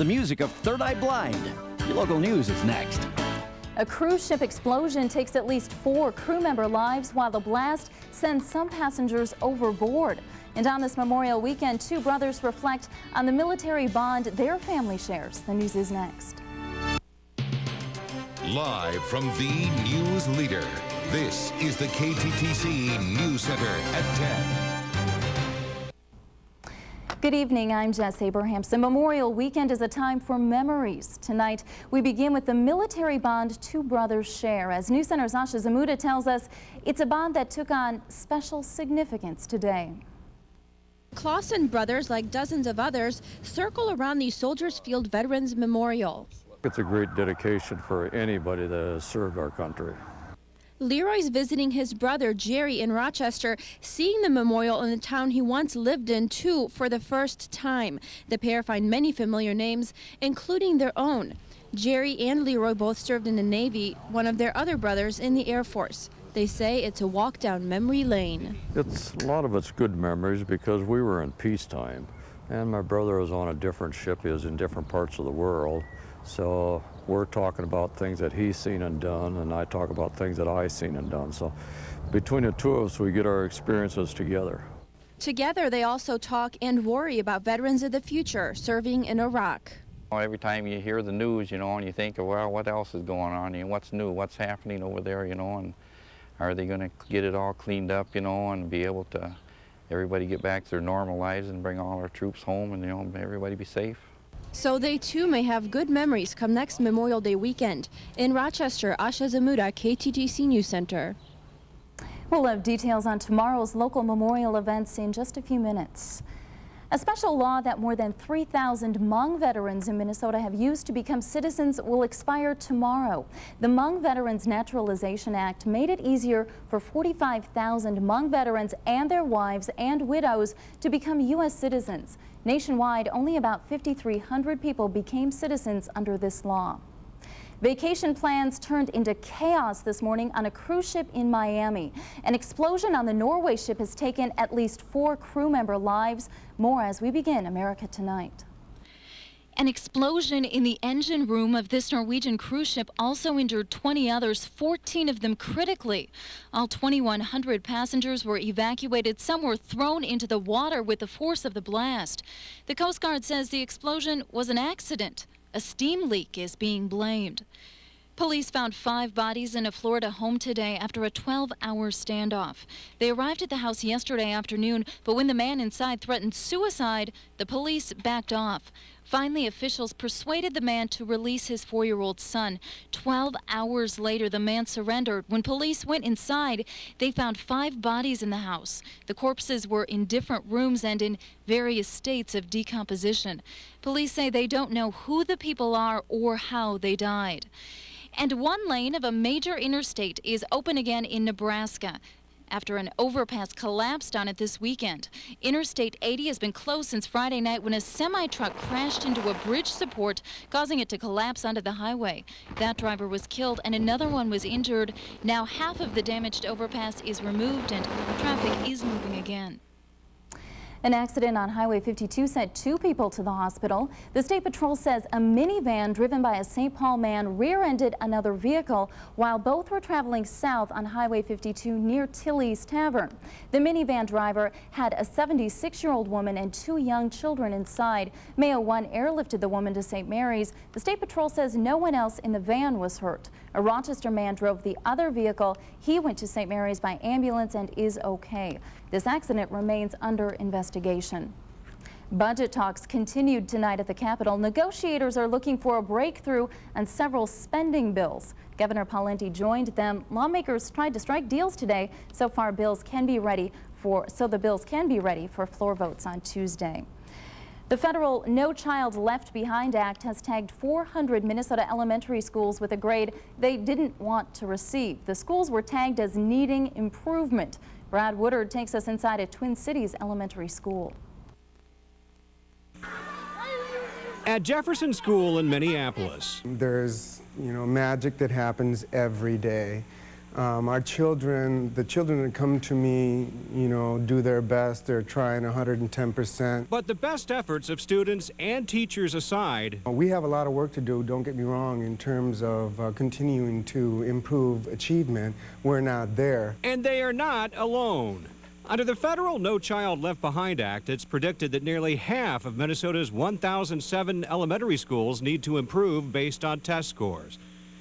The music of Third Eye Blind. Your local news is next. A cruise ship explosion takes at least 4 crew member lives, while the blast sends some passengers overboard. And on this Memorial weekend, 2 brothers reflect on the military bond their family shares. The news is next. Live from the news leader, this is the KTTC News Center at 10. Good evening, I'm Jess Abrahamson. Memorial weekend is a time for memories. Tonight, we begin with the military bond 2 brothers share. As News Center's Asha Zamuda tells us, it's a bond that took on special significance today. Clausen brothers, like dozens of others, circle around the Soldiers Field Veterans Memorial. It's a great dedication for anybody that has served our country. Leroy's visiting his brother Jerry in Rochester, seeing the memorial in the town he once lived in too for the first time. The pair find many familiar names, including their own. Jerry and Leroy both served in the Navy, one of their other brothers in the Air Force. They say it's a walk down memory lane. A lot of it's good memories because we were in peacetime, and my brother was on a different ship. He was in different parts of the world. So we're talking about things that he's seen and done, and I talk about things that I've seen and done. So between the 2 of us, we get our experiences together. Together, they also talk and worry about veterans of the future serving in Iraq. Every time you hear the news, and you think, well, what else is going on? What's new? What's happening over there? And are they going to get it all cleaned up? And be able to everybody get back to their normal lives and bring all our troops home, and everybody be safe. So they too may have good memories come next Memorial Day weekend. In Rochester, Asha Zamuda, KTTC News Center. We'll have details on tomorrow's local memorial events in just a few minutes. A special law that more than 3,000 Hmong veterans in Minnesota have used to become citizens will expire tomorrow. The Hmong Veterans Naturalization Act made it easier for 45,000 Hmong veterans and their wives and widows to become U.S. citizens. Nationwide, only about 5,300 people became citizens under this law. Vacation plans turned into chaos this morning on a cruise ship in Miami. An explosion on the Norway ship has taken at least 4 crew member lives. More as we begin America Tonight. An explosion in the engine room of this Norwegian cruise ship also injured 20 others, 14 of them critically. All 2,100 passengers were evacuated. Some were thrown into the water with the force of the blast. The Coast Guard says the explosion was an accident. A steam leak is being blamed. Police found 5 bodies in a Florida home today after a 12-hour standoff. They arrived at the house yesterday afternoon, but when the man inside threatened suicide, the police backed off. Finally, officials persuaded the man to release his 4-year-old son. 12 hours later, the man surrendered. When police went inside, they found 5 bodies in the house. The corpses were in different rooms and in various states of decomposition. Police say they don't know who the people are or how they died. And 1 lane of a major interstate is open again in Nebraska after an overpass collapsed on it this weekend. Interstate 80 has been closed since Friday night when a semi-truck crashed into a bridge support, causing it to collapse onto the highway. That driver was killed and another one was injured. Now half of the damaged overpass is removed and traffic is moving again. An accident on Highway 52 sent 2 people to the hospital. The State Patrol says a minivan driven by a St. Paul man rear-ended another vehicle while both were traveling south on Highway 52 near Tilly's Tavern. The minivan driver had a 76-year-old woman and 2 young children inside. Mayo 1 airlifted the woman to St. Mary's. The State Patrol says no one else in the van was hurt. A Rochester man drove the other vehicle. He went to St. Mary's by ambulance and is okay. This accident remains under investigation. Budget talks continued tonight at the Capitol. Negotiators are looking for a breakthrough on several spending bills. Governor Pawlenty joined them. Lawmakers tried to strike deals today. So far, the bills can be ready for floor votes on Tuesday. The federal No Child Left Behind Act has tagged 400 Minnesota elementary schools with a grade they didn't want to receive. The schools were tagged as needing improvement. Brad Woodard takes us inside a Twin Cities elementary school. At Jefferson School in Minneapolis, there's, magic that happens every day. Our children, the children that come to me, you know, do their best. They're trying 110%. But the best efforts of students and teachers aside, We have a lot of work to do, don't get me wrong, in terms of continuing to improve achievement. We're not there. and they are not alone. Under the federal No Child Left Behind Act, it's predicted that nearly half of Minnesota's 1,007 elementary schools need to improve based on test scores.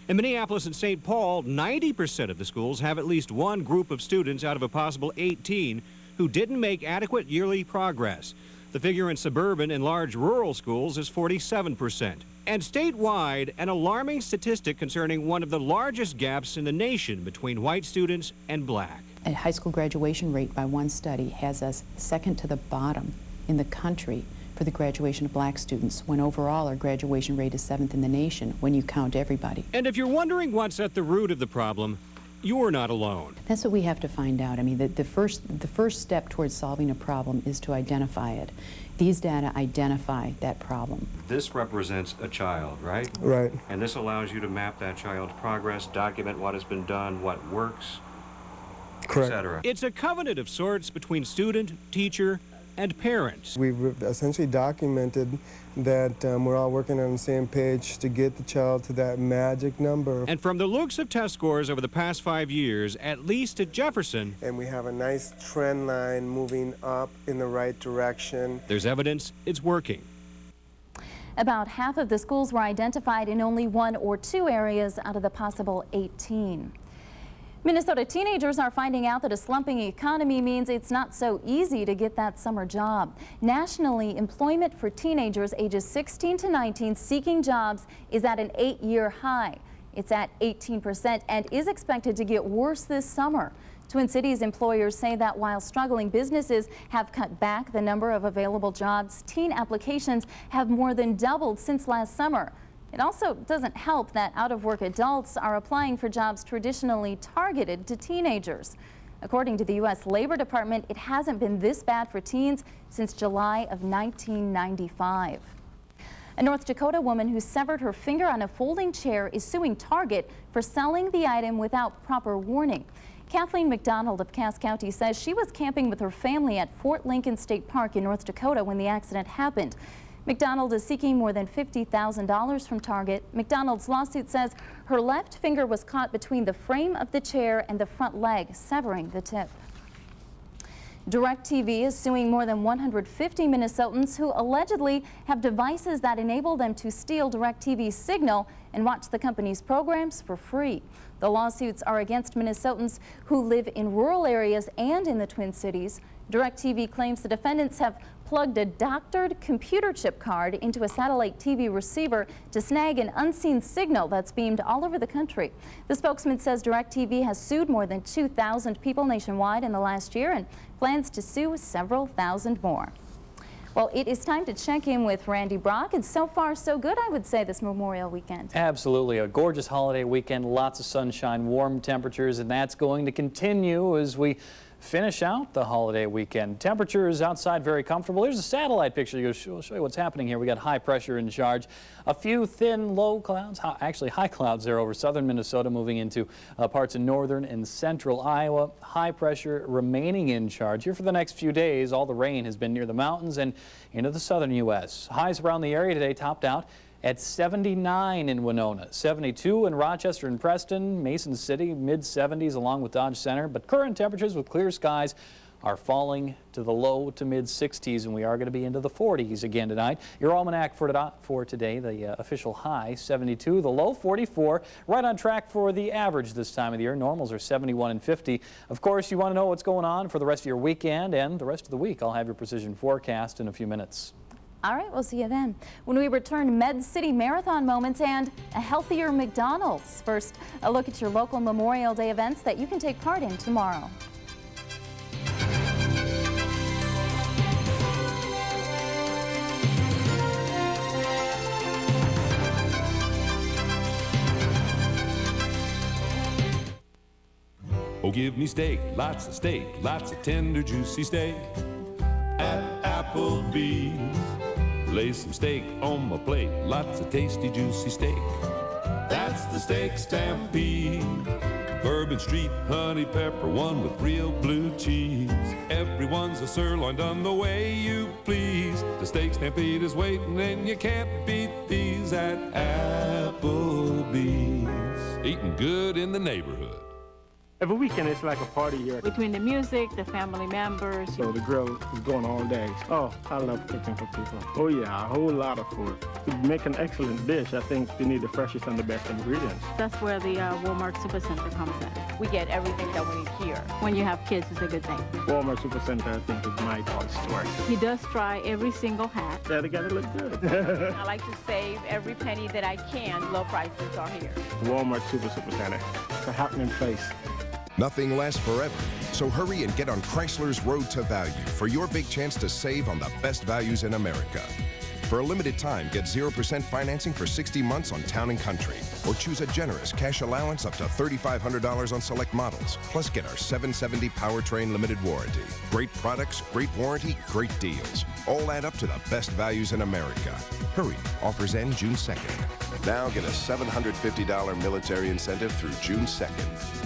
In Minneapolis and St. Paul, 90% of the schools have at least one group of students out of a possible 18 who didn't make adequate yearly progress. The figure in suburban and large rural schools is 47%. And statewide, an alarming statistic concerning one of the largest gaps in the nation between white students and black. A high school graduation rate by one study has us second to the bottom in the country for the graduation of black students, when overall our graduation rate is 7th in the nation when you count everybody. And if you're wondering what's at the root of the problem, you're not alone. That's what we have to find out. I mean, the first step towards solving a problem is to identify it. These data identify that problem. This represents a child, right? Right. And this allows you to map that child's progress, document what has been done, what works, Correct. etc. It's a covenant of sorts between student, teacher, and parents. We've essentially documented that we're all working on the same page to get the child to that magic number. And from the looks of test scores over the past 5 years, at least at Jefferson, And we have a nice trend line moving up in the right direction. there's evidence it's working. About half of the schools were identified in only 1 or 2 areas out of the possible 18. Minnesota teenagers are finding out that a slumping economy means it's not so easy to get that summer job. Nationally, employment for teenagers ages 16 to 19 seeking jobs is at an 8-year high. It's at 18% and is expected to get worse this summer. Twin Cities employers say that while struggling businesses have cut back the number of available jobs, teen applications have more than doubled since last summer. It also doesn't help that out-of-work adults are applying for jobs traditionally targeted to teenagers. According to the U.S. Labor Department, it hasn't been this bad for teens since July of 1995. A North Dakota woman who severed her finger on a folding chair is suing Target for selling the item without proper warning. Kathleen McDonald of Cass County says she was camping with her family at Fort Lincoln State Park in North Dakota when the accident happened. McDonald is seeking more than $50,000 from Target. McDonald's lawsuit says her left finger was caught between the frame of the chair and the front leg, severing the tip. DirecTV is suing more than 150 Minnesotans who allegedly have devices that enable them to steal DirecTV's signal and watch the company's programs for free. The lawsuits are against Minnesotans who live in rural areas and in the Twin Cities. DirecTV claims the defendants have plugged a doctored computer chip card into a satellite TV receiver to snag an unseen signal that's beamed all over the country. The spokesman says DirecTV has sued more than 2,000 people nationwide in the last year and plans to sue several thousand more. Well, it is time to check in with Randy Brock, and so far so good, I would say, this Memorial weekend. Absolutely. A gorgeous holiday weekend, lots of sunshine, warm temperatures, and that's going to continue as we finish out the holiday weekend. Temperatures outside very comfortable. Here's a satellite picture. We'll show you what's happening here. We got high pressure in charge. A few thin low clouds, actually high clouds there over southern Minnesota, moving into parts of northern and central Iowa. High pressure remaining in charge here for the next few days. All the rain has been near the mountains and into the southern U.S. Highs around the area today topped out at 79 in Winona, 72 in Rochester and Preston, Mason City, mid-70s along with Dodge Center. But current temperatures with clear skies are falling to the low to mid-60s, and we are going to be into the 40s again tonight. Your almanac for today, the official high 72, the low 44, right on track for the average this time of the year. Normals are 71 and 50. Of course, you want to know what's going on for the rest of your weekend and the rest of the week. I'll have your precision forecast in a few minutes. All right, we'll see you then. When we return, Med City Marathon moments and a healthier McDonald's. First, a look at your local Memorial Day events that you can take part in tomorrow. Oh, give me steak, lots of tender, juicy steak at Applebee's. Lay some steak on my plate, lots of tasty, juicy steak. That's the steak stampede. Bourbon Street honey pepper, one with real blue cheese. Everyone's a sirloin done the way you please. The steak stampede is waiting and you can't beat these at Applebee's. Eating good in the neighborhood. Every weekend it's like a party here. Between the music, the family members. So the grill is going all day. Oh, I love cooking for people. Oh yeah, a whole lot of food. To make an excellent dish, I think you need the freshest and the best ingredients. That's where the Walmart Supercenter comes in. We get everything that we need here. When you have kids, it's a good thing. Walmart Supercenter, I think, is my toy store. He does try every single hat. Yeah, they gotta look good. I like to save every penny that I can. Low prices are here. Walmart Supercenter. It's a happening place. Nothing lasts forever, so hurry and get on Chrysler's Road to Value for your big chance to save on the best values in America. For a limited time, get 0% financing for 60 months on Town & Country, or choose a generous cash allowance up to $3,500 on select models, plus get our 770 powertrain limited warranty. Great products, great warranty, great deals. All add up to the best values in America. Hurry, offers end June 2nd. Now get a $750 military incentive through June 2nd.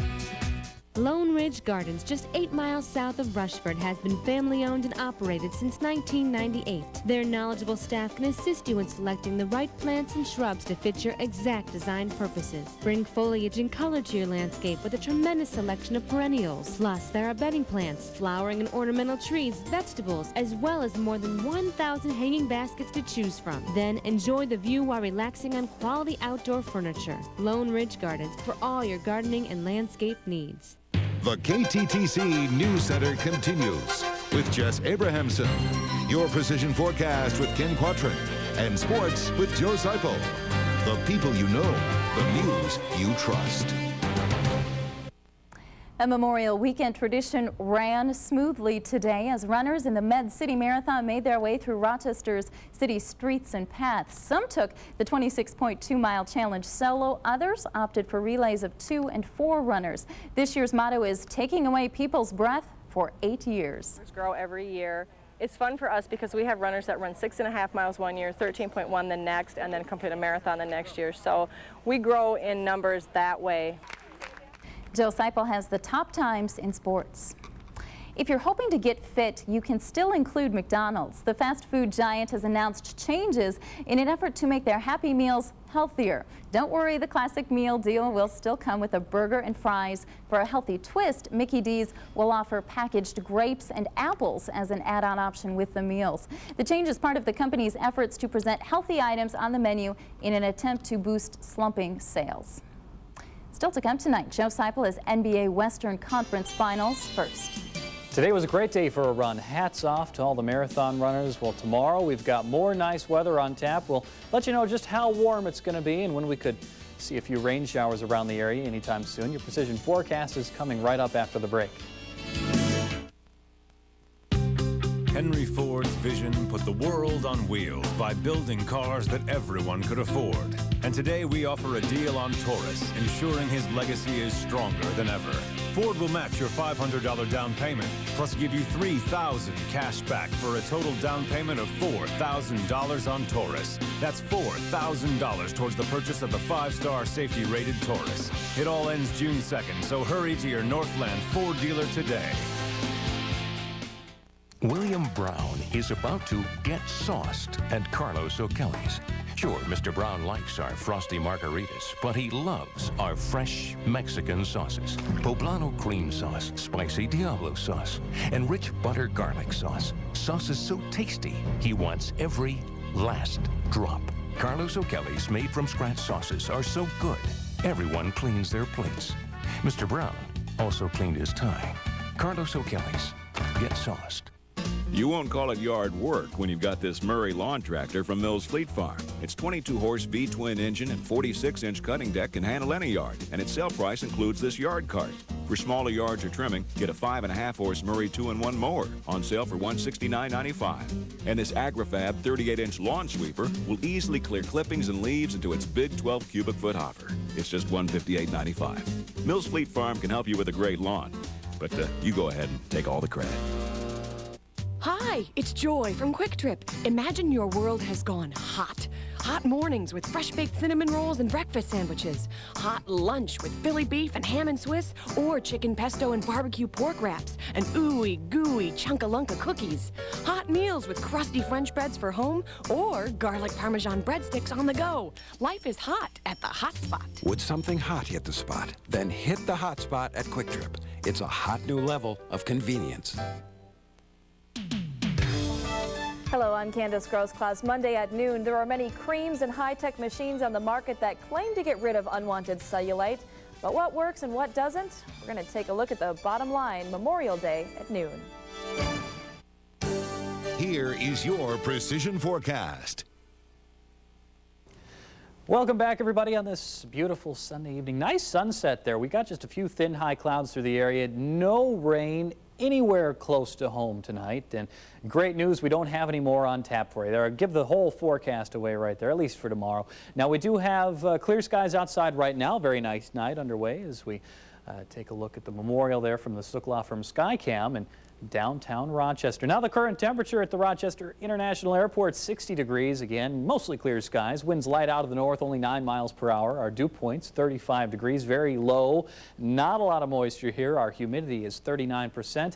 Lone Ridge Gardens, just 8 miles south of Rushford, has been family-owned and operated since 1998. Their knowledgeable staff can assist you in selecting the right plants and shrubs to fit your exact design purposes. Bring foliage and color to your landscape with a tremendous selection of perennials. Plus, there are bedding plants, flowering and ornamental trees, vegetables, as well as more than 1,000 hanging baskets to choose from. Then, enjoy the view while relaxing on quality outdoor furniture. Lone Ridge Gardens, for all your gardening and landscape needs. The KTTC News Center continues with Jess Abrahamson, your precision forecast with Ken Quatrin, and sports with Joe Seipel. The people you know, the news you trust. A Memorial Weekend tradition ran smoothly today as runners in the Med City Marathon made their way through Rochester's city streets and paths. Some took the 26.2-mile challenge solo. Others opted for relays of 2 and 4 runners. This year's motto is taking away people's breath for 8 years. Grow every year. It's fun for us because we have runners that run 6.5 miles one year, 13.1 the next, and then complete a marathon the next year. So we grow in numbers that way. Joe Seipel has the top times in sports. If you're hoping to get fit, you can still include McDonald's. The fast food giant has announced changes in an effort to make their Happy Meals healthier. Don't worry, the classic meal deal will still come with a burger and fries. For a healthy twist, Mickey D's will offer packaged grapes and apples as an add-on option with the meals. The change is part of the company's efforts to present healthy items on the menu in an attempt to boost slumping sales. Still to come tonight, Joe Seipel is NBA Western Conference Finals first. Today was a great day for a run. Hats off to all the marathon runners. Well, tomorrow we've got more nice weather on tap. We'll let you know just how warm it's going to be and when we could see a few rain showers around the area anytime soon. Your precision forecast is coming right up after the break. Henry Ford's vision put the world on wheels by building cars that everyone could afford. And today we offer a deal on Taurus, ensuring his legacy is stronger than ever. Ford will match your $500 down payment, plus give you $3,000 cash back for a total down payment of $4,000 on Taurus. That's $4,000 towards the purchase of the 5-star safety-rated Taurus. It all ends June 2nd, so hurry to your Northland Ford dealer today. William Brown is about to get sauced at Carlos O'Kelly's. Sure, Mr. Brown likes our frosty margaritas, but he loves our fresh Mexican sauces. Poblano cream sauce, spicy Diablo sauce, and rich butter garlic sauce. Sauces so tasty, he wants every last drop. Carlos O'Kelly's made from scratch sauces are so good, everyone cleans their plates. Mr. Brown also cleaned his tie. Carlos O'Kelly's, get sauced. You won't call it yard work when you've got this Murray lawn tractor from Mills Fleet Farm. Its 22-horse V-twin engine and 46-inch cutting deck can handle any yard, and its sale price includes this yard cart. For smaller yards or trimming, get a 5.5-horse Murray 2-in-1 mower on sale for $169.95. And this AgriFab 38-inch lawn sweeper will easily clear clippings and leaves into its big 12-cubic-foot hopper. It's just $158.95. Mills Fleet Farm can help you with a great lawn, but you go ahead and take all the credit. Hi, it's Joy from Quick Trip. Imagine your world has gone hot. Hot mornings with fresh-baked cinnamon rolls and breakfast sandwiches. Hot lunch with Philly beef and ham and Swiss, or chicken pesto and barbecue pork wraps, and ooey gooey chunka-lunka cookies. Hot meals with crusty French breads for home, or garlic Parmesan breadsticks on the go. Life is hot at the Hot Spot. Would something hot hit the spot? Then hit the Hot Spot at Quick Trip. It's a hot new level of convenience. Hello, I'm Candace Gross-Class. Monday at noon, there are many creams and high-tech machines on the market that claim to get rid of unwanted cellulite. But what works and what doesn't? We're going to take a look at the bottom line Memorial Day at noon. Here is your precision forecast. Welcome back, everybody, on this beautiful Sunday evening. Nice sunset there. We got just a few thin high clouds through the area. No rain anywhere close to home tonight. And great news, we don't have any more on tap for you. There, give the whole forecast away right there, at least for tomorrow. Now, we do have clear skies outside right now. Very nice night underway as we take a look at the memorial there from the Sook Law Firm Skycam in downtown Rochester. Now, the current temperature at the Rochester International Airport, 60 degrees. Again, mostly clear skies. Winds light out of the north, only 9 miles per hour. Our dew point's 35 degrees, very low. Not a lot of moisture here. Our humidity is 39%.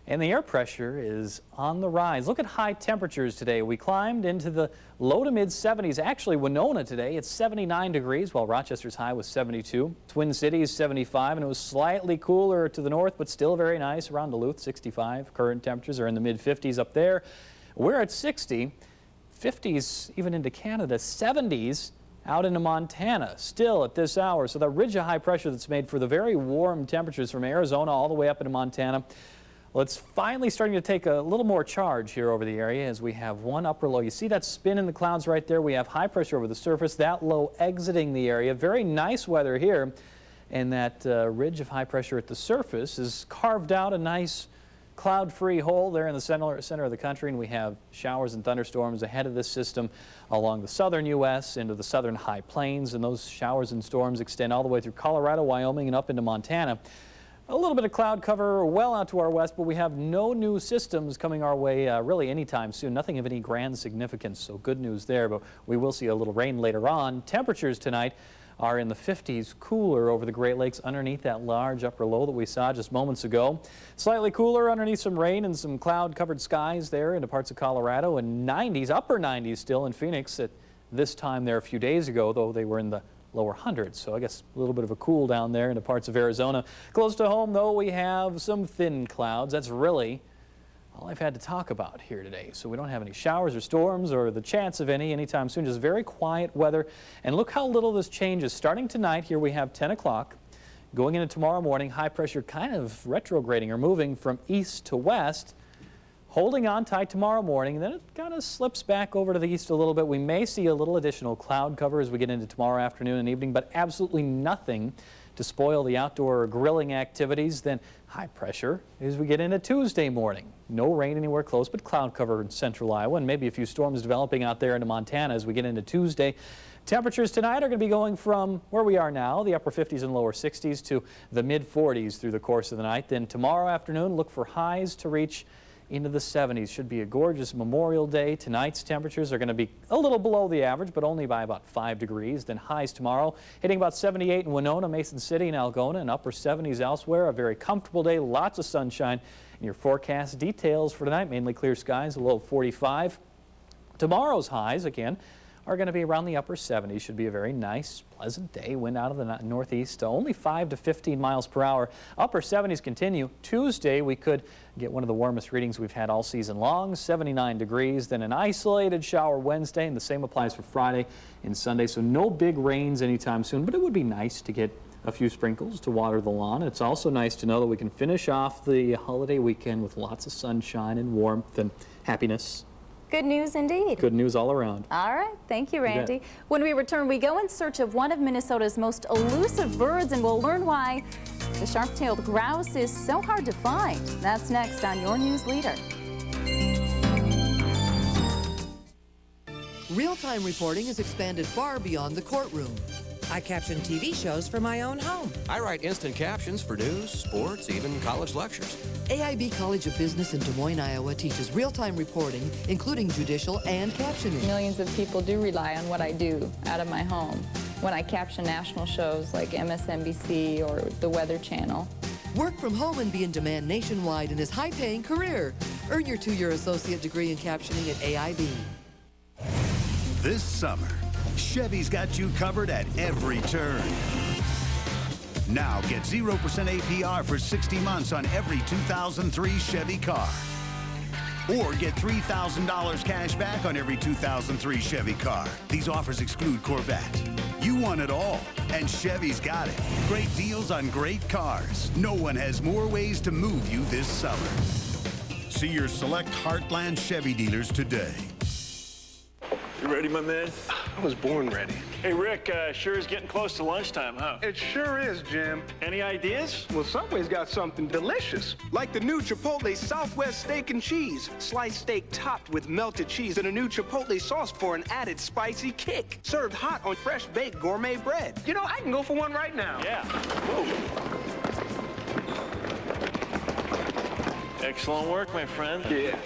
And the air pressure is on the rise. Look at high temperatures today. We climbed into the low to mid 70s. Actually, Winona today, it's 79 degrees, while Rochester's high was 72. Twin Cities, 75, and it was slightly cooler to the north, but still very nice around Duluth, 65. Current temperatures are in the mid 50s up there. We're at 60, 50s even into Canada, 70s out into Montana still at this hour. So that ridge of high pressure that's made for the very warm temperatures from Arizona all the way up into Montana. Well, it's finally starting to take a little more charge here over the area as we have one upper low. You see that spin in the clouds right there? We have high pressure over the surface, that low exiting the area. Very nice weather here. And that ridge of high pressure at the surface has carved out a nice cloud-free hole there in the center of the country. And we have showers and thunderstorms ahead of this system along the southern U.S. into the southern high plains. And those showers and storms extend all the way through Colorado, Wyoming, and up into Montana. A little bit of cloud cover well out to our west, but we have no new systems coming our way really anytime soon. Nothing of any grand significance, so good news there, but we will see a little rain later on. Temperatures tonight are in the 50s, cooler over the Great Lakes underneath that large upper low that we saw just moments ago. Slightly cooler underneath some rain and some cloud-covered skies there into parts of Colorado, and 90s, upper 90s still in Phoenix at this time there a few days ago, though they were in the lower hundreds, so I guess a little bit of a cool down there into parts of Arizona. Close to home, though, we have some thin clouds. That's really all I've had to talk about here today. So we don't have any showers or storms or the chance of any anytime soon. Just very quiet weather. And look how little this changes. Starting tonight, here we have 10 o'clock. Going into tomorrow morning, high pressure kind of retrograding or moving from east to west. Holding on tight tomorrow morning, and then it kind of slips back over to the east a little bit. We may see a little additional cloud cover as we get into tomorrow afternoon and evening, but absolutely nothing to spoil the outdoor grilling activities. Then high pressure as we get into Tuesday morning. No rain anywhere close, but cloud cover in central Iowa, and maybe a few storms developing out there into Montana as we get into Tuesday. Temperatures tonight are going to be going from where we are now, the upper 50s and lower 60s, to the mid 40s through the course of the night. Then tomorrow afternoon, look for highs to reach into the 70s. Should be a gorgeous Memorial Day. Tonight's temperatures are going to be a little below the average, but only by about 5 degrees. Then highs tomorrow, hitting about 78 in Winona, Mason City, and Algona, and upper 70s elsewhere. A very comfortable day, lots of sunshine. And your forecast details for tonight, mainly clear skies, a low of 45. Tomorrow's highs, again, are going to be around the upper 70s. Should be a very nice, pleasant day. Wind out of the northeast, only 5 to 15 miles per hour. Upper 70s continue. Tuesday, we could get one of the warmest readings we've had all season long, 79 degrees. Then an isolated shower Wednesday, and the same applies for Friday and Sunday. So no big rains anytime soon, but it would be nice to get a few sprinkles to water the lawn. It's also nice to know that we can finish off the holiday weekend with lots of sunshine and warmth and happiness. Good news indeed. Good news all around. All right. Thank you, Randy. When we return, we go in search of one of Minnesota's most elusive birds, and we'll learn why the sharp-tailed grouse is so hard to find. That's next on Your News Leader. Real-time reporting has expanded far beyond the courtroom. I caption TV shows for my own home. I write instant captions for news, sports, even college lectures. AIB College of Business in Des Moines, Iowa teaches real-time reporting, including judicial and captioning. Millions of people do rely on what I do out of my home when I caption national shows like MSNBC or the Weather Channel. Work from home and be in demand nationwide in his high-paying career. Earn your 2-year associate degree in captioning at AIB. This summer, Chevy's got you covered at every turn. Now get 0% APR for 60 months on every 2003 Chevy car. Or get $3,000 cash back on every 2003 Chevy car. These offers exclude Corvette. You want it all, and Chevy's got it. Great deals on great cars. No one has more ways to move you this summer. See your select Heartland Chevy dealers today. You ready, my man? I was born ready. Hey, Rick, sure is getting close to lunchtime, huh? It sure is, Jim. Any ideas? Well, Subway's got something delicious, like the new Chipotle Southwest Steak and Cheese. Sliced steak topped with melted cheese and a new Chipotle sauce for an added spicy kick. Served hot on fresh baked gourmet bread. You know, I can go for one right now. Yeah. Whoa. Excellent work, my friend. Yeah.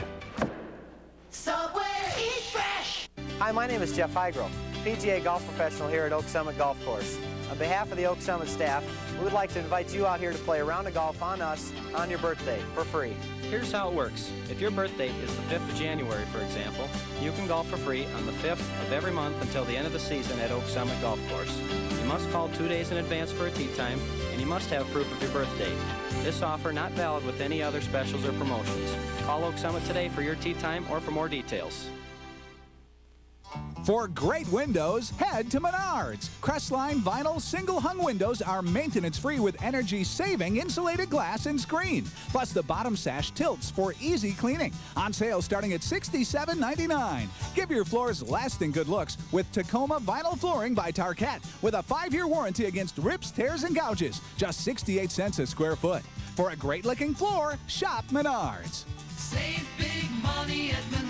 Subway, eat fresh! Hi, my name is Jeff Hygro, PGA golf professional here at Oak Summit Golf Course. On behalf of the Oak Summit staff, we would like to invite you out here to play a round of golf on us on your birthday for free. Here's how it works. If your birthday is the 5th of January, for example, you can golf for free on the 5th of every month until the end of the season at Oak Summit Golf Course. You must call 2 days in advance for a tee time, and you must have proof of your birth date. This offer not valid with any other specials or promotions. Call Oak Summit today for your tee time or for more details. For great windows, head to Menards. Crestline vinyl single-hung windows are maintenance-free with energy-saving insulated glass and screen. Plus, the bottom sash tilts for easy cleaning. On sale starting at $67.99. Give your floors lasting good looks with Tacoma vinyl flooring by Tarkett with a 5-year warranty against rips, tears, and gouges. Just 68 cents a square foot. For a great-looking floor, shop Menards. Save big money at Menards.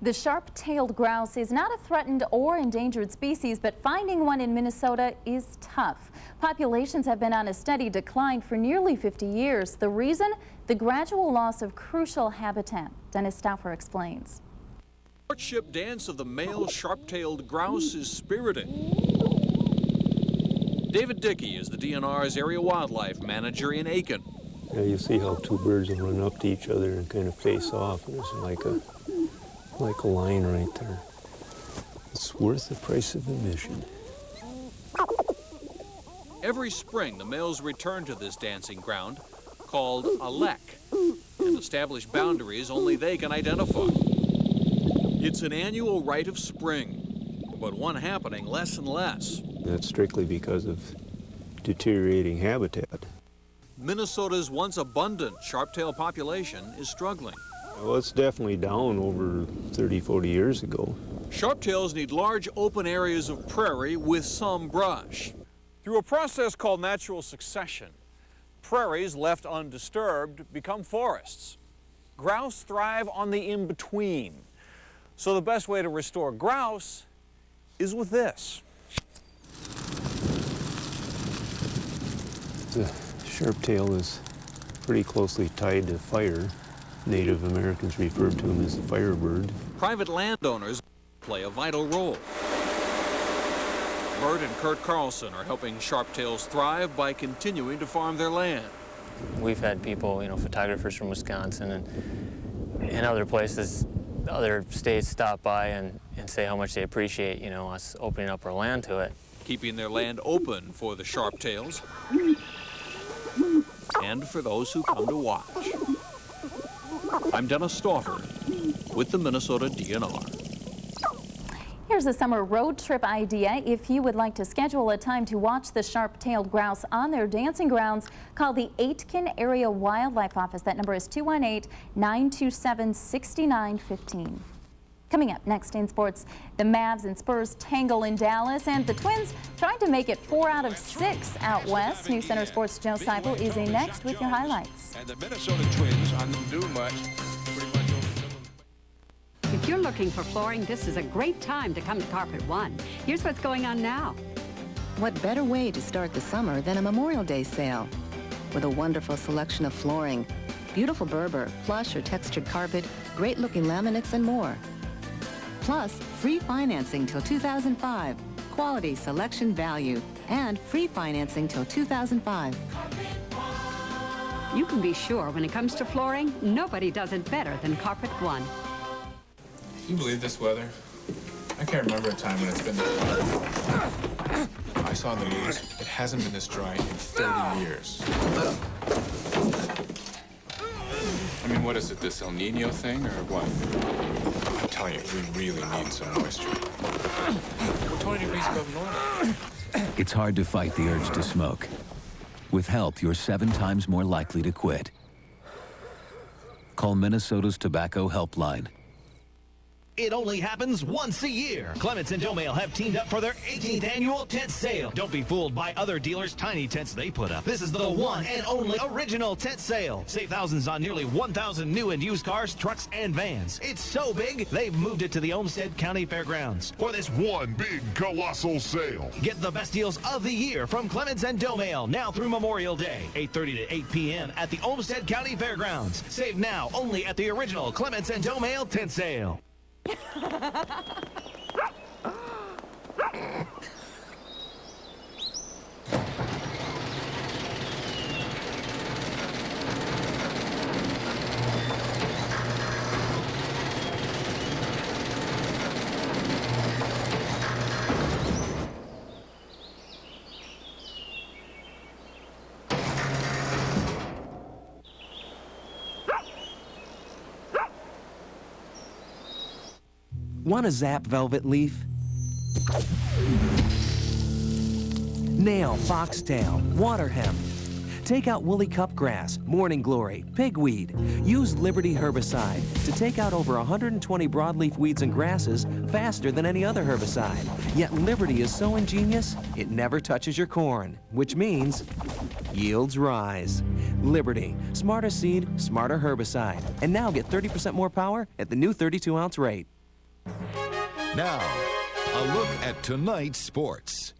The sharp-tailed grouse is not a threatened or endangered species, but finding one in Minnesota is tough. Populations have been on a steady decline for nearly 50 years. The reason? The gradual loss of crucial habitat. Dennis Stauffer explains. The courtship dance of the male sharp-tailed grouse is spiriting. David Dickey is the DNR's area wildlife manager in Aiken. Yeah, you see how two birds will run up to each other and kind of face off. There's like a line right there. It's worth the price of admission. Every spring, the males return to this dancing ground, called a lek, and establish boundaries only they can identify. It's an annual rite of spring, but one happening less and less. That's strictly because of deteriorating habitat. Minnesota's once abundant sharp-tailed population is struggling. Well, it's definitely down over 30, 40 years ago. Sharptails need large open areas of prairie with some brush. Through a process called natural succession, prairies left undisturbed become forests. Grouse thrive on the in-between. So the best way to restore grouse is with this. The sharptail is pretty closely tied to fire. Native Americans referred to him as the firebird. Private landowners play a vital role. Bert and Kurt Carlson are helping sharptails thrive by continuing to farm their land. We've had people, photographers from Wisconsin and other places, other states stop by and say how much they appreciate, us opening up our land to it. Keeping their land open for the sharptails and for those who come to watch. I'm Dennis Stauffer with the Minnesota DNR. Here's a summer road trip idea. If you would like to schedule a time to watch the sharp-tailed grouse on their dancing grounds, call the Aitkin Area Wildlife Office. That number is 218-927-6915. Coming up next in sports, the Mavs and Spurs tangle in Dallas, and the Twins trying to make it 4 out of 6 out west. News Center Sports' Joe Seipel is in next with your highlights. And the Minnesota Twins on them do much. If you're looking for flooring, this is a great time to come to Carpet One. Here's what's going on now. What better way to start the summer than a Memorial Day sale? With a wonderful selection of flooring, beautiful Berber, plush or textured carpet, great-looking laminates, and more. Plus, free financing till 2005. Quality, selection, value, and free financing till 2005. You can be sure when it comes to flooring, nobody does it better than Carpet One. Can you believe this weather? I can't remember a time when it's been this hot. I saw in the news, it hasn't been this dry in 30 years. I mean, what is it, this El Nino thing, or what? I'm telling you, we really need some moisture. We're 20 degrees above normal. It's hard to fight the urge to smoke. With help, you're 7 times more likely to quit. Call Minnesota's Tobacco Helpline. It only happens once a year. Clements and Domail have teamed up for their 18th annual tent sale. Don't be fooled by other dealers' tiny tents they put up. This is the one and only original tent sale. Save thousands on nearly 1,000 new and used cars, trucks, and vans. It's so big, they've moved it to the Olmsted County Fairgrounds for this one big colossal sale. Get the best deals of the year from Clements and Domail now through Memorial Day, 8:30 to 8 p.m. at the Olmsted County Fairgrounds. Save now only at the original Clements and Domail tent sale. Want a Zap Velvet Leaf? Nail Foxtail, Water Hemp. Take out woolly cupgrass, morning glory, pigweed. Use Liberty herbicide to take out over 120 broadleaf weeds and grasses faster than any other herbicide. Yet Liberty is so ingenious, it never touches your corn, which means yields rise. Liberty, smarter seed, smarter herbicide. And now get 30% more power at the new 32-ounce rate. Now, a look at tonight's sports.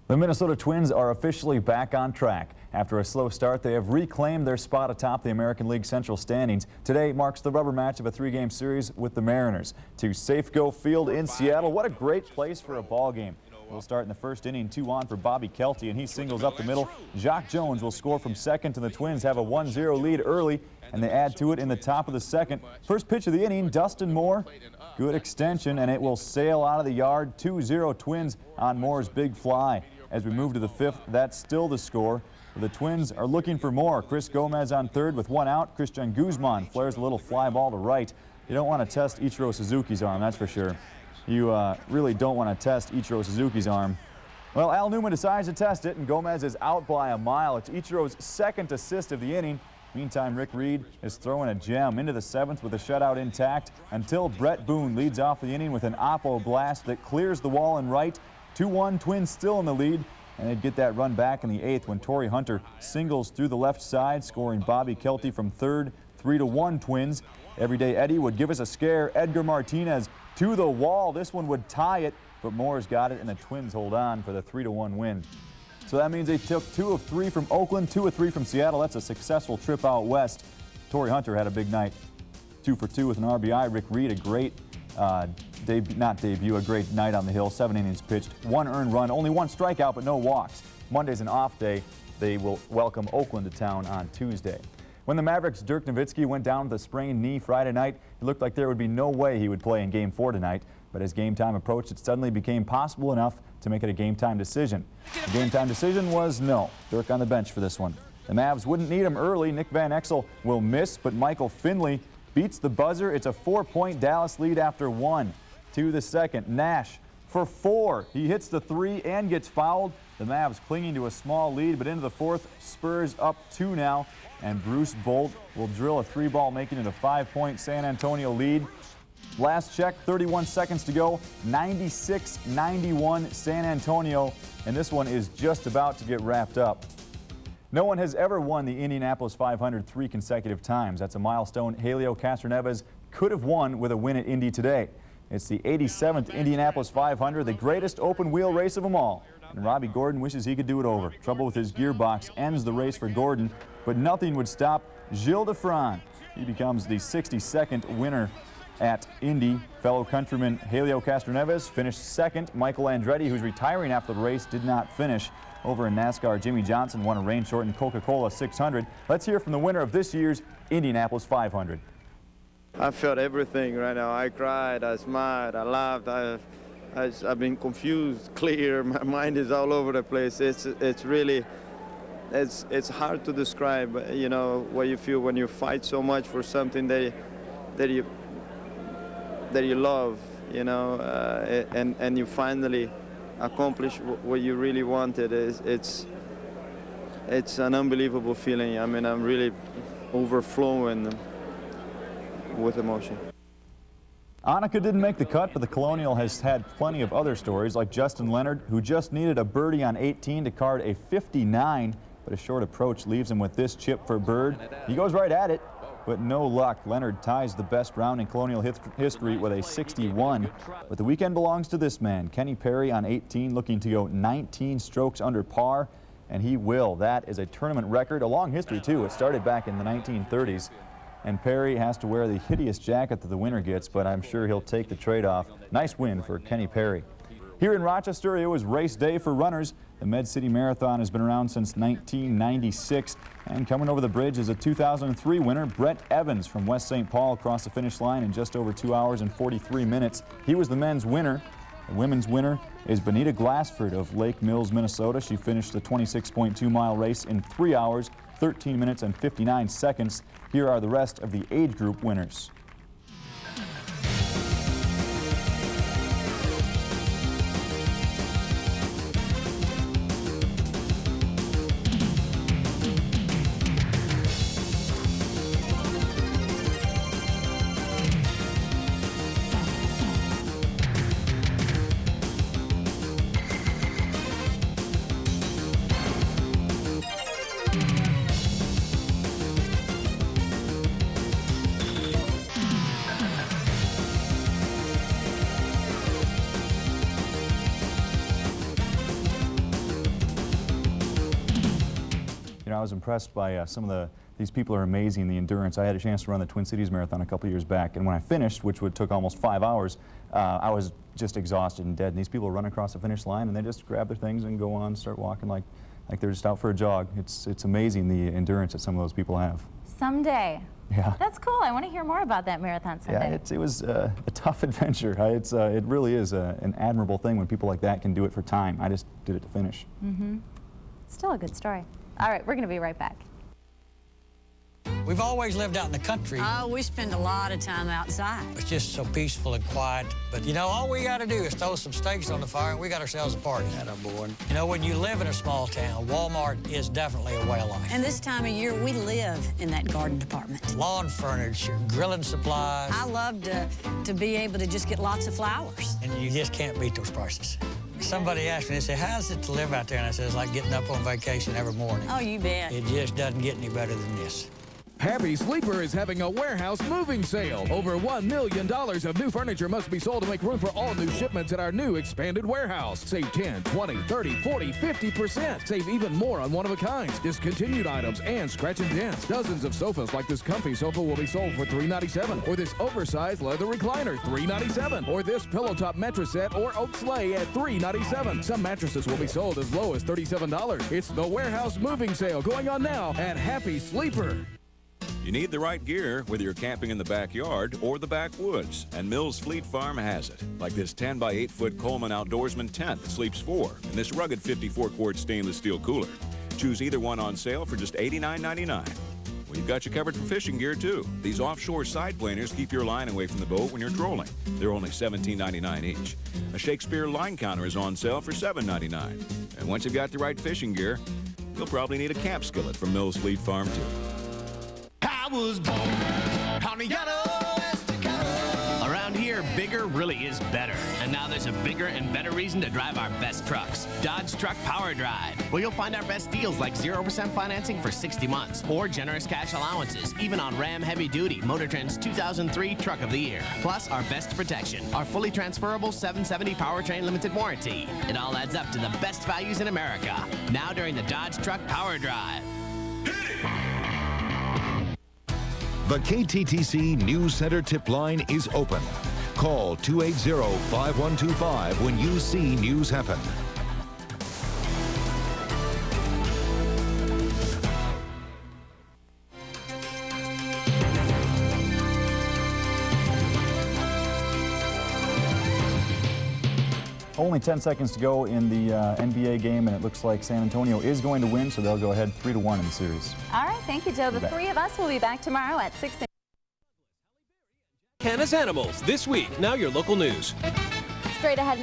The Minnesota Twins are officially back on track. After a slow start, they have reclaimed their spot atop the American League Central standings. Today marks the rubber match of a 3-game series with the Mariners. To Safeco Field in Seattle. What a great place for a ball game. We'll start in the first inning, 2-on for Bobby Kelty, and he singles up the middle. Jock Jones will score from second, and the Twins have a 1-0 lead early, and they add to it in the top of the second. First pitch of the inning, Dustin Moore. Good extension, and it will sail out of the yard. 2-0 Twins on Moore's big fly. As we move to the fifth, that's still the score. The Twins are looking for more. Chris Gomez on third with 1 out. Christian Guzman flares a little fly ball to right. You don't want to test Ichiro Suzuki's arm, that's for sure. You really don't want to test Ichiro Suzuki's arm. Well, Al Newman decides to test it, and Gomez is out by a mile. It's Ichiro's second assist of the inning. Meantime, Rick Reed is throwing a gem into the 7th with a shutout intact until Brett Boone leads off the inning with an oppo blast that clears the wall and right. 2-1, Twins still in the lead, and they'd get that run back in the 8th when Torrey Hunter singles through the left side, scoring Bobby Kelty from third. 3-1 Twins. Everyday Eddie would give us a scare. Edgar Martinez to the wall. This one would tie it, but Moore's got it, and the Twins hold on for the 3-1 win. So that means they took 2 of 3 from Oakland, 2 of 3 from Seattle. That's a successful trip out west. Torrey Hunter had a big night. 2 for 2 with an RBI. Rick Reed, a great a great night on the hill. 7 innings pitched, 1 earned run, only 1 strikeout, but no walks. Monday's an off day. They will welcome Oakland to town on Tuesday. When the Mavericks' Dirk Nowitzki went down with a sprained knee Friday night, it looked like there would be no way he would play in Game 4 tonight. But as game time approached, it suddenly became possible enough to make it a game time decision. The game time decision was no. Dirk on the bench for this one. The Mavs wouldn't need him early. Nick Van Exel will miss, but Michael Finley beats the buzzer. It's a 4-point Dallas lead after 1. To the second, Nash for 4. He hits the 3 and gets fouled. The Mavs clinging to a small lead, but into the 4th, Spurs up 2 now. And Bruce Bolt will drill a 3-ball, making it a 5-point San Antonio lead. Last check, 31 seconds to go, 96-91 San Antonio, and this one is just about to get wrapped up. No one has ever won the Indianapolis 500 3 consecutive times. That's a milestone Helio Castroneves could have won with a win at Indy today. It's the 87th Indianapolis 500, the greatest open wheel race of them all. And Robbie Gordon wishes he could do it over. Trouble with his gearbox ends the race for Gordon, but nothing would stop Gilles Defran. He becomes the 62nd winner at Indy. Fellow countryman Helio Castroneves finished second. Michael Andretti, who's retiring after the race, did not finish. Over in NASCAR, Jimmy Johnson won a rain-shortened Coca-Cola 600. Let's hear from the winner of this year's Indianapolis 500. I felt everything right now. I cried, I smiled, I laughed. I've been confused, clear. My mind is all over the place. It's really, it's hard to describe, you know, what you feel when you fight so much for something that you love, you know, and you finally accomplish what you really wanted. It's an unbelievable feeling. I mean, I'm really overflowing with emotion. Annika didn't make the cut, but the Colonial has had plenty of other stories, like Justin Leonard, who just needed a birdie on 18 to card a 59, but a short approach leaves him with this chip for bird. He goes right at it, but no luck. Leonard ties the best round in Colonial history with a 61. But the weekend belongs to this man, Kenny Perry, on 18, looking to go 19 strokes under par, and he will. That is a tournament record, a long history too. It started back in the 1930s. And Perry has to wear the hideous jacket that the winner gets, but I'm sure he'll take the trade-off. Nice win for Kenny Perry. Here in Rochester, it was race day for runners. The Med City Marathon has been around since 1996, and coming over the bridge is a 2003 winner, Brett Evans from West St. Paul, across the finish line in just over 2 hours and 43 minutes. He was the men's winner. The women's winner is Benita Glassford of Lake Mills, Minnesota. She finished the 26.2-mile race in 3 hours, 13 minutes and 59 seconds. Here are the rest of the age group winners. You know, I was impressed by these people are amazing, the endurance. I had a chance to run the Twin Cities Marathon a couple years back, and when I finished, which took almost 5 hours, I was just exhausted and dead. And these people run across the finish line and they just grab their things and go on, start walking like they're just out for a jog. It's amazing the endurance that some of those people have. Someday. Yeah. That's cool. I want to hear more about that marathon someday. Yeah, it was a tough adventure. It really is an admirable thing when people like that can do it for time. I just did it to finish. Mm-hmm. Still a good story. All right, we're going to be right back. We've always lived out in the country. Oh, we spend a lot of time outside. It's just so peaceful and quiet. But, you know, all we got to do is throw some steaks on the fire and we got ourselves a party. Attaboy. You know, when you live in a small town, Walmart is definitely a way of life. And this time of year, we live in that garden department. Lawn furniture, grilling supplies. I love to be able to just get lots of flowers. And you just can't beat those prices. Somebody asked me, they said, how's it to live out there? And I said, it's like getting up on vacation every morning. Oh, you bet. It just doesn't get any better than this. Happy Sleeper is having a warehouse moving sale. Over $1 million of new furniture must be sold to make room for all new shipments at our new expanded warehouse. Save 10, 20, 30, 40, 50%. Save even more on one-of-a-kinds, discontinued items, and scratch and dents. Dozens of sofas like this comfy sofa will be sold for $397, or this oversized leather recliner, $397, or this pillow top mattress set or oak sleigh at $397. Some mattresses will be sold as low as $37. It's the warehouse moving sale going on now at Happy Sleeper. You need the right gear, whether you're camping in the backyard or the backwoods, and Mills Fleet Farm has it. Like this 10 by 8 foot Coleman Outdoorsman tent that sleeps 4, and this rugged 54 quart stainless steel cooler. Choose either one on sale for just $89.99. We've got you covered for fishing gear too. These offshore side planers keep your line away from the boat when you're trolling. They're only $17.99 each. A Shakespeare line counter is on sale for $7.99. And once you've got the right fishing gear, you'll probably need a camp skillet from Mills Fleet Farm too. I was born on the yellow Estacado. Around here, Bigger really is better. And now there's a bigger and better reason to drive our best trucks. Dodge Truck Power Drive, where you'll find our best deals like 0% financing for 60 months or generous cash allowances, even on Ram Heavy Duty, Motor Trend's 2003 Truck of the Year. Plus our best protection, our fully transferable 770 powertrain limited warranty. It all adds up to the best values in America. Now during the Dodge Truck Power Drive. The KTTC News Center tip line is open. Call 280-5125 when you see news happen. Only 10 seconds to go in the NBA game, and it looks like San Antonio is going to win, so they'll go ahead 3-1 in the series. All right, thank you, Joe. The three of us will be back tomorrow at 6. Canis Animals this week. Now your local news. Straight ahead.